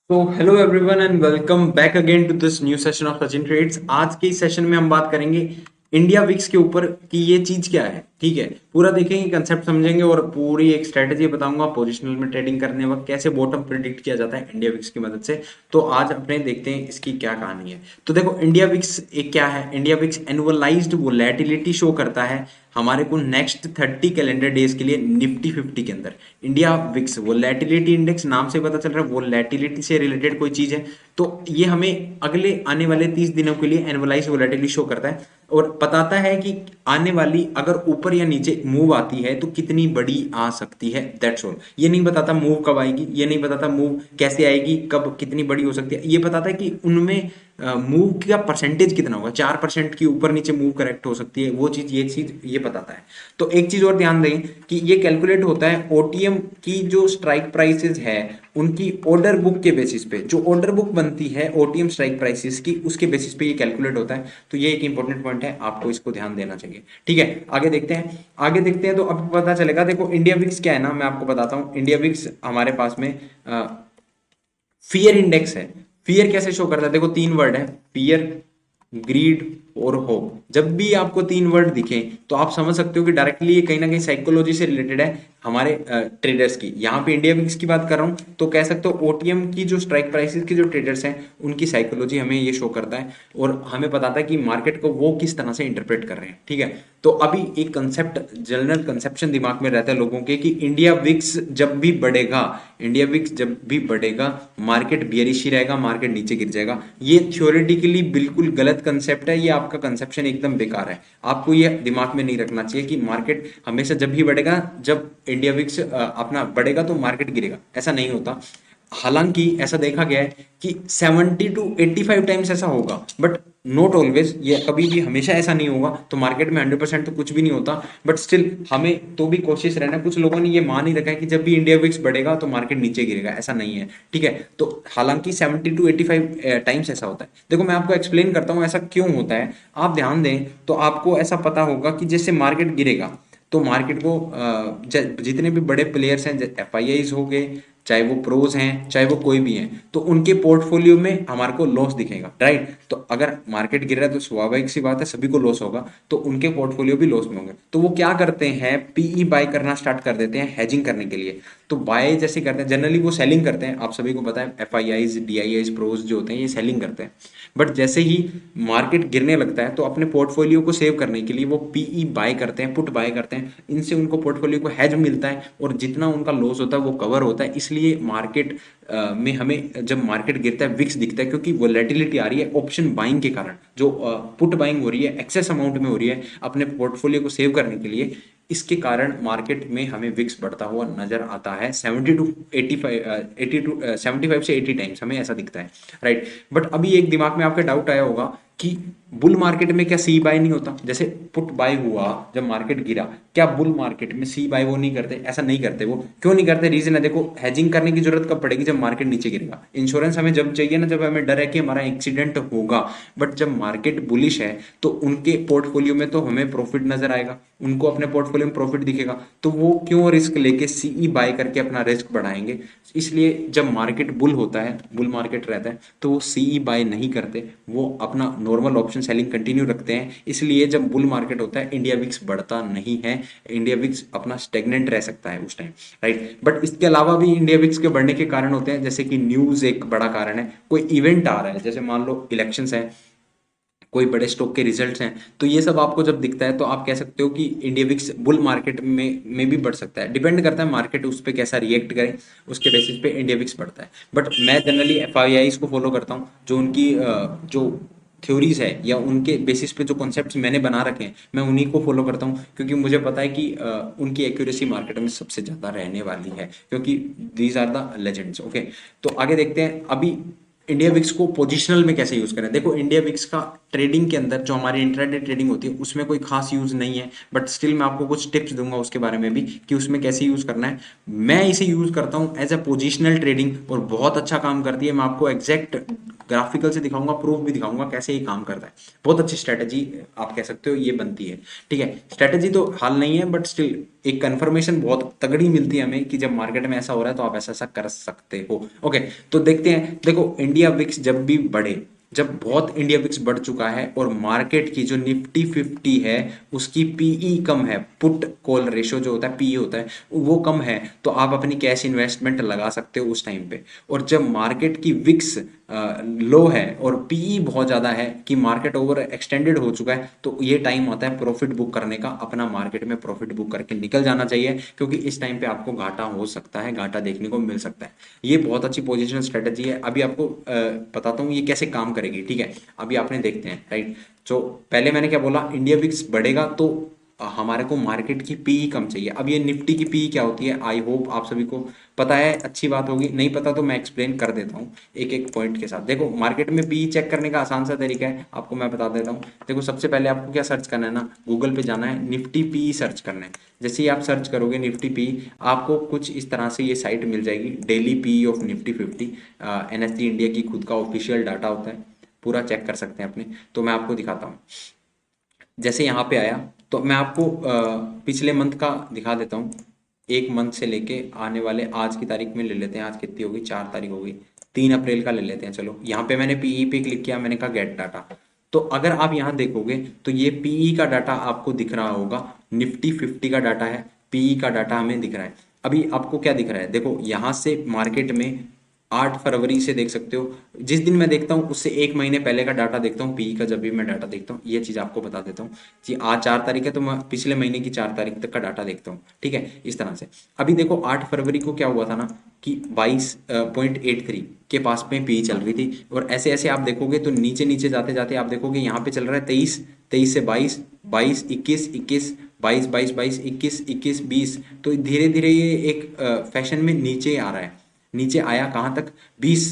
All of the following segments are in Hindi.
तो hello everyone and welcome back again to this new session of Sachin trades. आज के इस सेशन में हम बात करेंगे इंडिया विक्स के ऊपर कि ये चीज क्या है। ठीक है, पूरा देखेंगे, कंसेप्ट समझेंगे और पूरी एक स्ट्रेटेजी बताऊंगा पोजिशनल में ट्रेडिंग करने वक्त कैसे बॉटम प्रिडिक्ट किया जाता है इंडिया विक्स की मदद से। तो आज अपने देखते हैं इसकी क्या कहानी है। तो देखो, इंडिया विक्स एक क्या है। India VIX annualised volatility show करता है हमारे को नेक्स्ट 30 कैलेंडर डेज के लिए निफ्टी 50 के अंदर। इंडिया विक्स वोलेटिलिटी इंडेक्स, नाम से पता चल रहा है वोलेटिलिटी से रिलेटेड कोई चीज है। तो ये हमें अगले आने वाले 30 दिनों के लिए एनुअलाइज वोलेटिलिटी शो करता है और बताता है कि आने वाली अगर ऊपर या नीचे मूव आती है तो कितनी बड़ी आ सकती है। That's all. ये नहीं बताता मूव कब आएगी, ये नहीं बताता मूव कैसे आएगी, कब कितनी बड़ी हो सकती है। ये बताता है कि उनमें मूव का परसेंटेज कितना होगा। 4% की ऊपर नीचे मूव करेक्ट हो सकती है, वो चीज ये बताता है। तो एक चीज और ध्यान दें कि ये कैलकुलेट होता है ओटीएम की जो स्ट्राइक प्राइसेस है उनकी ऑर्डर बुक के बेसिस पे। जो ऑर्डर बुक बनती है ओटीएम स्ट्राइक प्राइसेस की, उसके बेसिस पे ये कैलकुलेट होता है। तो ये एक इंपॉर्टेंट पॉइंट है, आपको इसको ध्यान देना चाहिए। ठीक है, आगे देखते हैं तो अब पता चलेगा। देखो, इंडिया विक्स क्या है ना, मैं आपको बताता हूँ। इंडिया विक्स हमारे पास में फियर इंडेक्स है। फियर कैसे शो करता है? देखो, तीन वर्ड है, फियर, ग्रीड और होप। जब भी आपको तीन वर्ड दिखे तो आप समझ सकते हो कि डायरेक्टली ये कहीं ना कहीं साइकोलॉजी से रिलेटेड है हमारे ट्रेडर्स की। यहाँ पे इंडिया विक्स की बात कर रहा हूँ तो कह सकते हो ओटीएम की जो स्ट्राइक प्राइसेस के जो ट्रेडर्स हैं उनकी साइकोलॉजी हमें ये शो करता है और हमें बताता है कि मार्केट को वो किस तरह से इंटरप्रेट कर रहे हैं। ठीक है, तो अभी एक कंसेप्ट, जनरल कंसेप्शन दिमाग में रहता है लोगों के कि इंडिया विक्स जब भी बढ़ेगा, इंडिया विक्स जब भी बढ़ेगा मार्केट बियरिश ही रहेगा, मार्केट नीचे गिर जाएगा। ये थ्योरेटिकली बिल्कुल गलत कंसेप्ट है, ये आपका कंसेप्शन एकदम बेकार है। आपको ये दिमाग में नहीं रखना चाहिए कि मार्केट हमेशा जब भी बढ़ेगा, जब इंडिया विक्स अपना बढ़ेगा तो मार्केट गिरेगा, ऐसा नहीं होता। हालांकि ऐसा देखा गया है कि 70 to 85 टाइम्स ऐसा होगा, बट नॉट ऑलवेज। ये कभी भी हमेशा ऐसा नहीं होगा। तो मार्केट में 100% तो कुछ भी नहीं होता, बट स्टिल हमें तो भी कोशिश रहना। कुछ लोगों ने ये मान ही रखा है कि जब भी इंडिया विक्स बढ़ेगा तो मार्केट नीचे गिरेगा, ऐसा नहीं है। ठीक है, तो हालांकि 70 to 85 टाइम्स ऐसा होता है। देखो, मैं आपको एक्सप्लेन करता हूँ ऐसा क्यों होता है। आप ध्यान दें तो आपको ऐसा पता होगा कि जैसे मार्केट गिरेगा तो मार्केट को जितने भी बड़े प्लेयर्स हैं, एफ हो गए, चाहे वो प्रोज हैं, चाहे वो कोई भी हैं, तो उनके पोर्टफोलियो में हमारे को लॉस दिखेगा। राइट, तो अगर मार्केट गिर रहा है तो स्वाभाविक सी बात है सभी को लॉस होगा, तो उनके पोर्टफोलियो भी लॉस में होंगे। तो वो क्या करते हैं, पीई बाय करना स्टार्ट कर देते हैं हेजिंग करने के लिए। तो बाय जैसे करते हैं, जनरली वो सेलिंग करते हैं। आप सभी को पता है एफ डीआईआईज प्रोज जो होते हैं ये सेलिंग करते हैं। बट जैसे ही मार्केट गिरने लगता है तो अपने पोर्टफोलियो को सेव करने के लिए वो पीई बाय करते हैं, पुट बाय करते हैं। इनसे उनको पोर्टफोलियो को हेज मिलता है और जितना उनका लॉस होता है वो कवर होता है। इसलिए मार्केट में हमें जब मार्केट गिरता है विक्स दिखता है, क्योंकि वोलेटिलिटी आ रही है ऑप्शन बाइंग के कारण। जो पुट बाइंग हो रही है एक्सेस अमाउंट में हो रही है अपने पोर्टफोलियो को सेव करने के लिए, इसके कारण मार्केट में हमें विक्स बढ़ता हुआ नजर आता है। 75 से 80 टाइम्स हमें ऐसा दिखता है। राइट, बट अभी एक दिमाग में आपके डाउट आया होगा कि बुल मार्केट में क्या सी बाय नहीं होता? जैसे पुट बाय हुआ जब मार्केट गिरा, क्या बुल मार्केट में सी बाय वो नहीं करते? ऐसा नहीं करते। वो क्यों नहीं करते? रीजन है, देखो, हेजिंग करने की जरूरत कब पड़ेगी? जब मार्केट नीचे गिरेगा। इंश्योरेंस हमें जब चाहिए ना, जब हमें डर है कि हमारा एक्सीडेंट होगा। बट जब मार्केट बुलिश है तो उनके पोर्टफोलियो में तो हमें प्रॉफिट नजर आएगा, उनको अपने पोर्टफोलियो में प्रॉफिट दिखेगा, तो वो क्यों रिस्क लेके सीई बाय करके अपना रिस्क बढ़ाएंगे? इसलिए जब मार्केट बुल होता है, बुल मार्केट रहता है, तो वो सीई बाय नहीं करते, वो अपना नॉर्मल ऑप्शन सेलिंग कंटिन्यू रखते हैं। इसलिए जब बुल मार्केट होता है इंडिया विक्स बढ़ता नहीं है, इंडिया विक्स अपना स्टेगनेंट रह सकता है उस टाइम। राइट, बट इसके अलावा भी इंडिया विक्स के बढ़ने के कारण होते हैं, जैसे कि न्यूज एक बड़ा कारण है। कोई इवेंट आ रहा है, जैसे मान लो इलेक्शंस है, कोई बड़े स्टॉक के रिजल्ट्स हैं, तो ये सब आपको जब दिखता है तो आप कह सकते हो कि इंडिया विक्स बुल मार्केट में भी बढ़ सकता है। डिपेंड करता है मार्केट उस पर कैसा रिएक्ट करे, उसके बेसिस पे इंडिया विक्स बढ़ता है। बट मैं जनरली एफ को फॉलो करता हूँ, जो उनकी जो थ्योरीज है या उनके बेसिस पे जो कॉन्सेप्ट्स मैंने बना रखे हैं मैं उन्हीं को फॉलो करता हूँ, क्योंकि मुझे पता है कि उनकी एक्यूरेसी मार्केट में सबसे ज़्यादा रहने वाली है, क्योंकि these are the legends. Okay, तो आगे देखते हैं अभी इंडिया विक्स को पोजिशनल में कैसे यूज करें। देखो, इंडिया विक्स का ट्रेडिंग के अंदर जो हमारी इंट्राडे ट्रेडिंग होती है उसमें कोई खास यूज नहीं है, बट स्टिल मैं आपको कुछ टिप्स दूंगा उसके बारे में भी कि उसमें कैसे यूज करना है। मैं इसे यूज करता हूं एज अ पोजिशनल ट्रेडिंग और बहुत अच्छा काम करती है। मैं आपको एग्जैक्ट ग्राफिकल से दिखाऊंगा, प्रूफ भी दिखाऊंगा कैसे ये काम करता है। बहुत अच्छी स्ट्रेटेजी आप कह सकते हो ये बनती है, ठीक है। स्ट्रेटेजी तो हाल नहीं है, बट स्टिल एक कंफर्मेशन बहुत तगड़ी मिलती है हमें कि जब मार्केट में ऐसा हो रहा है तो आप ऐसा ऐसा कर सकते हो। ओके, तो देखते हैं। देखो इंडिया विक्स जब भी बढ़े, जब बहुत इंडिया विक्स बढ़ चुका है और मार्केट की जो निफ्टी 50 है उसकी पीई कम है, पुट कॉल रेशो जो होता है पीई होता है वो कम है, तो आप अपनी कैश इन्वेस्टमेंट लगा सकते हो उस टाइम पे। और जब मार्केट की विक्स लो है और पीई बहुत ज़्यादा है कि मार्केट ओवर एक्सटेंडेड हो चुका है, तो ये टाइम आता है प्रॉफिट बुक करने का, अपना मार्केट में प्रॉफिट बुक करके निकल जाना चाहिए, क्योंकि इस टाइम पे आपको घाटा हो सकता है, घाटा देखने को मिल सकता है। ये बहुत अच्छी पोजिशनल स्ट्रेटेजी है। अभी आपको बताता हूँ ये कैसे काम करेगी, ठीक है। अभी आपने देखते हैं, राइट। तो पहले मैंने क्या बोला, इंडिया विक्स बढ़ेगा तो हमारे को मार्केट की पीई कम चाहिए। अब ये निफ्टी की पीई क्या होती है, आई होप आप सभी को पता है, अच्छी बात होगी। नहीं पता तो मैं एक्सप्लेन कर देता हूँ एक एक पॉइंट के साथ। देखो मार्केट में पीई चेक करने का आसान सा तरीका है, आपको मैं बता देता हूँ। देखो सबसे पहले आपको क्या सर्च करना है ना, गूगल पे जाना है, निफ्टी पीई सर्च करना है। जैसे ही आप सर्च करोगे निफ्टी पीई, आपको कुछ इस तरह से ये साइट मिल जाएगी, daily PE of Nifty 50। NSC India की खुद का ऑफिशियल डाटा होता है, पूरा चेक कर सकते हैं अपने। तो मैं आपको दिखाता हूँ। जैसे यहाँ पे आया तो मैं आपको पिछले मंथ का दिखा देता हूँ। एक मंथ से लेके आने वाले आज की तारीख में ले लेते हैं। आज कितनी होगी, 4 तारीख होगी, 3 अप्रैल का ले लेते हैं। चलो यहाँ पे मैंने पीई पे क्लिक किया, मैंने कहा गेट डाटा। तो अगर आप यहाँ देखोगे तो ये पीई का डाटा आपको दिख रहा होगा, निफ्टी 50 का डाटा है, पीई का डाटा हमें दिख रहा है। अभी आपको क्या दिख रहा है, देखो यहाँ से मार्केट में 8 फरवरी से देख सकते हो, जिस दिन मैं देखता हूँ उससे एक महीने पहले का डाटा देखता हूँ पीई का। जब भी मैं डाटा देखता हूँ ये चीज़ आपको बता देता हूँ कि आज 4 तारीख है तो मैं पिछले महीने की 4 तारीख तक का डाटा देखता हूँ, ठीक है, इस तरह से। अभी देखो 8 फरवरी को क्या हुआ था ना कि 22.83 के पास में पीई चल रही थी, और ऐसे ऐसे आप देखोगे तो नीचे नीचे जाते जाते आप देखोगे यहाँ पे चल रहा है 23, 23 से 22, 22, 21, 21, 22, 22, 22, 21, 21, 20। तो धीरे धीरे ये एक फैशन में नीचे आ रहा है। नीचे आया कहाँ तक, 20,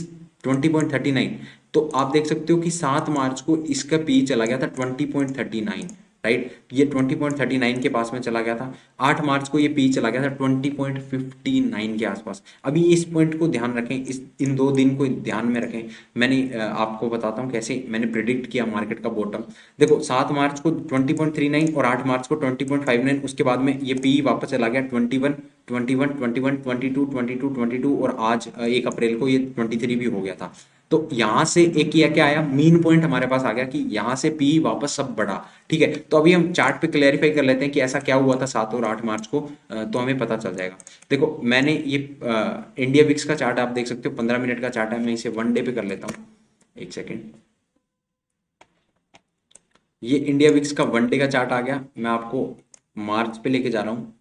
20.39। तो आप देख सकते हो कि 7 मार्च को इसका पी चला गया था 20.39, राइट। ये 20.39 के पास में चला गया था। 8 मार्च को ये पी चला गया था 20.59 के आसपास। अभी इस पॉइंट को ध्यान रखें, इस इन 2 दिन को ध्यान में रखें। मैंने आपको बताता हूँ कैसे मैंने प्रिडिक्ट किया मार्केट का बॉटम। देखो 7 मार्च को 20.39 और 8 मार्च को 20.59, उसके बाद में ये पी वापस चला गया 21, 21, 21, 22, 22, 22, और आज 1 अप्रैल को ये 23 भी हो गया था। तो यहाँ से एक ये क्या आया, मीन पॉइंट हमारे पास आ गया कि यहाँ से पी वापस सब बढ़ा, ठीक है। तो अभी हम चार्ट पे क्लैरिफाई कर लेते हैं कि ऐसा क्या हुआ था 7 और 8 मार्च को, तो हमें पता चल जाएगा। देखो मैंने ये इंडिया विक्स का चार्ट आप देख सकते हो, 15 मिनट का चार्ट है। मैं इसे 1 डे पे कर लेता हूँ, एक सेकेंड। ये इंडिया विक्स का 1 डे का चार्ट आ गया। मैं आपको मार्च पे लेके जा रहा हूँ।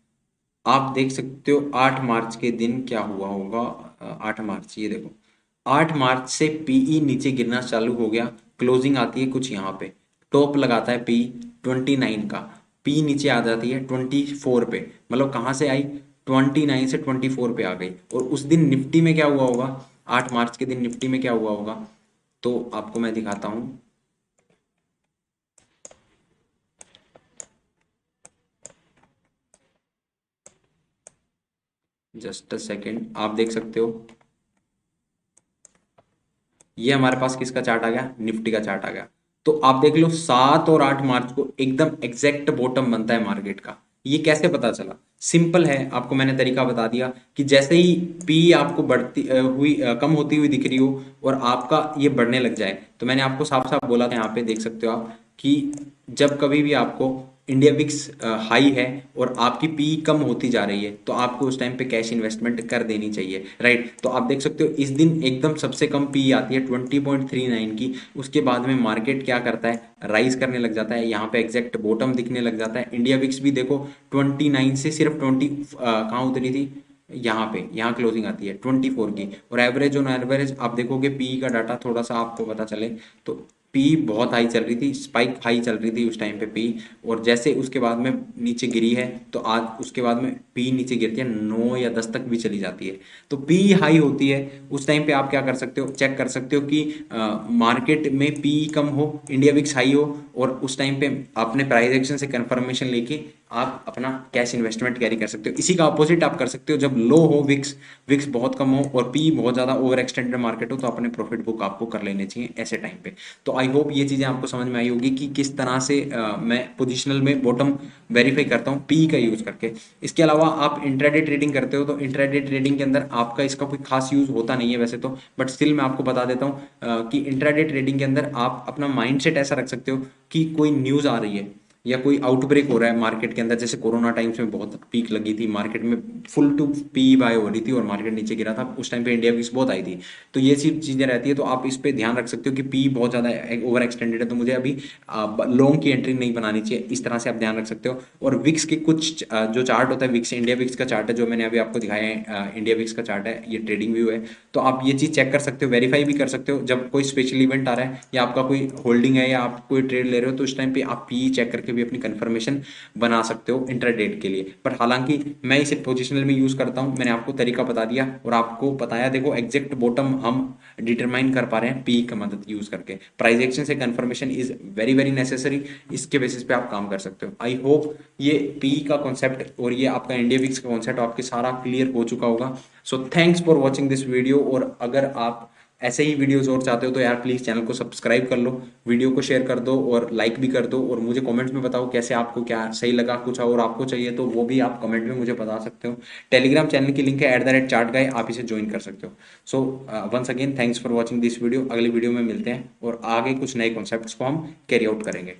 आप देख सकते हो 8 मार्च के दिन क्या हुआ होगा। 8 मार्च, ये देखो 8 मार्च से पीई नीचे गिरना चालू हो गया। क्लोजिंग आती है कुछ यहाँ पे, टॉप लगाता है पी 29 का, पी नीचे आ जाती है 24 पे। मतलब कहाँ से आई, 29 से 24 पे आ गई। और उस दिन निफ्टी में क्या हुआ होगा, 8 मार्च के दिन निफ्टी में क्या हुआ होगा, तो आपको मैं दिखाता हूँ। जस्ट अ सेकेंड, आप देख सकते हो ये हमारे पास किसका चार्ट आ गया, निफ्टी का चार्ट आ गया। तो आप देख लो 7 और 8 मार्च को एकदम एग्जैक्ट बॉटम बनता है मार्केट का। ये कैसे पता चला, सिंपल है, आपको मैंने तरीका बता दिया कि जैसे ही पी आपको बढ़ती कम होती हुई दिख रही हो और आपका ये बढ़ने लग जाए, तो मैंने आपको साफ साफ बोला था, यहाँ पे देख सकते हो आप कि जब कभी भी आपको इंडिया विक्स हाई है और आपकी पी कम होती जा रही है तो आपको उस टाइम पे कैश इन्वेस्टमेंट कर देनी चाहिए, राइट। तो आप देख सकते हो इस दिन एकदम सबसे कम पी आती है 20.39 की। उसके बाद में मार्केट क्या करता है, राइज करने लग जाता है, यहाँ पे एग्जैक्ट बॉटम दिखने लग जाता है। इंडिया विक्स भी देखो 29 से सिर्फ 20 कहाँ उतरी थी, यहाँ पे, यहाँ क्लोजिंग आती है 24 की। और एवरेज ऑन एवरेज आप देखोगे पी का डाटा थोड़ा सा आपको पता चले तो पी बहुत हाई चल रही थी, स्पाइक हाई चल रही थी उस टाइम पे पी। और जैसे उसके बाद में नीचे गिरी है तो आज उसके बाद में पी नीचे गिरती है 9 या 10 तक भी चली जाती है। तो पी हाई होती है उस टाइम पे आप क्या कर सकते हो, चेक कर सकते हो कि मार्केट में पी कम हो, इंडिया विक्स हाई हो, और उस टाइम पे आपने प्राइस एक्शन से कंफर्मेशन लेके आप अपना कैश इन्वेस्टमेंट कैरी कर सकते हो। इसी का अपोजिट आप कर सकते हो, जब लो हो विक्स, विक्स बहुत कम हो और पी बहुत ज़्यादा ओवर एक्सटेंडेड मार्केट हो, तो अपने प्रॉफिट बुक आपको कर लेने चाहिए ऐसे टाइम पे। तो आई होप ये चीज़ें आपको समझ में आई होगी कि किस तरह से मैं पोजिशनल में बॉटम वेरीफाई करता हूँ पी का यूज़ करके। इसके अलावा आप इंट्राडे ट्रेडिंग करते हो, तो इंट्राडे ट्रेडिंग के अंदर आपका इसका कोई खास यूज़ होता नहीं है वैसे तो, बट स्टिल मैं आपको बता देता हूँ कि इंट्राडे ट्रेडिंग के अंदर आप अपना माइंडसेट ऐसा रख सकते हो कि कोई न्यूज़ आ रही है या कोई आउटब्रेक हो रहा है मार्केट के अंदर, जैसे कोरोना टाइम्स में बहुत पीक लगी थी मार्केट में, फुल टू पी बाय हो रही थी और मार्केट नीचे गिरा था, उस टाइम पे इंडिया वीक्स बहुत आई थी। तो ये सी चीज़ें रहती है, तो आप इस पे ध्यान रख सकते हो कि पी बहुत ज़्यादा ओवर एक्सटेंडेड है, तो मुझे अभी लॉन्ग की एंट्री नहीं बनानी चाहिए, इस तरह से आप ध्यान रख सकते हो। और विक्स के कुछ जो चार्ट होता है, विक्स इंडिया विक्स का चार्ट है जो मैंने अभी आपको दिखाया है, इंडिया विक्स का चार्ट है, ये ट्रेडिंग व्यू है। तो आप ये चीज़ चेक कर सकते हो, वेरीफाई भी कर सकते हो, जब कोई स्पेशल इवेंट आ रहा है या आपका कोई होल्डिंग है या आप कोई ट्रेड ले रहे हो, तो उस टाइम पे आप पी चेक करके भी अपनी कंफर्मेशन बना सकते हो इंट्राडेट के लिए। पर हालांकि मैं इसे पोजिशनल में यूज़ करता हूँ, मैंने आपको तरीका बता दिया और आपको बताया, देखो एग्जैक्ट बॉटम हम डिटरमाइन कर पा रहे हैं पी का मदद यूज़ करके। प्राइस एक्शन से confirmation is very very necessary, इसके बेसिस पे आप काम कर सकते हो। आई होप ये पी का कॉन्सेप्ट और ये आपका इंडिया विक्स का कॉन्सेप्ट आपके सारा क्लियर हो चुका होगा। So thanks for watching this video, और अगर आप ऐसे ही वीडियोस और चाहते हो तो यार प्लीज़ चैनल को सब्सक्राइब कर लो, वीडियो को शेयर कर दो और लाइक भी कर दो, और मुझे कमेंट्स में बताओ कैसे आपको क्या सही लगा, कुछ और आपको चाहिए तो वो भी आप कमेंट में मुझे बता सकते हो। टेलीग्राम चैनल की लिंक है @chartguy, आप इसे ज्वाइन कर सकते हो। So once again thanks for watching this video, अगली वीडियो में मिलते हैं और आगे कुछ नए कॉन्सेप्ट्स को हम कैरी आउट करेंगे।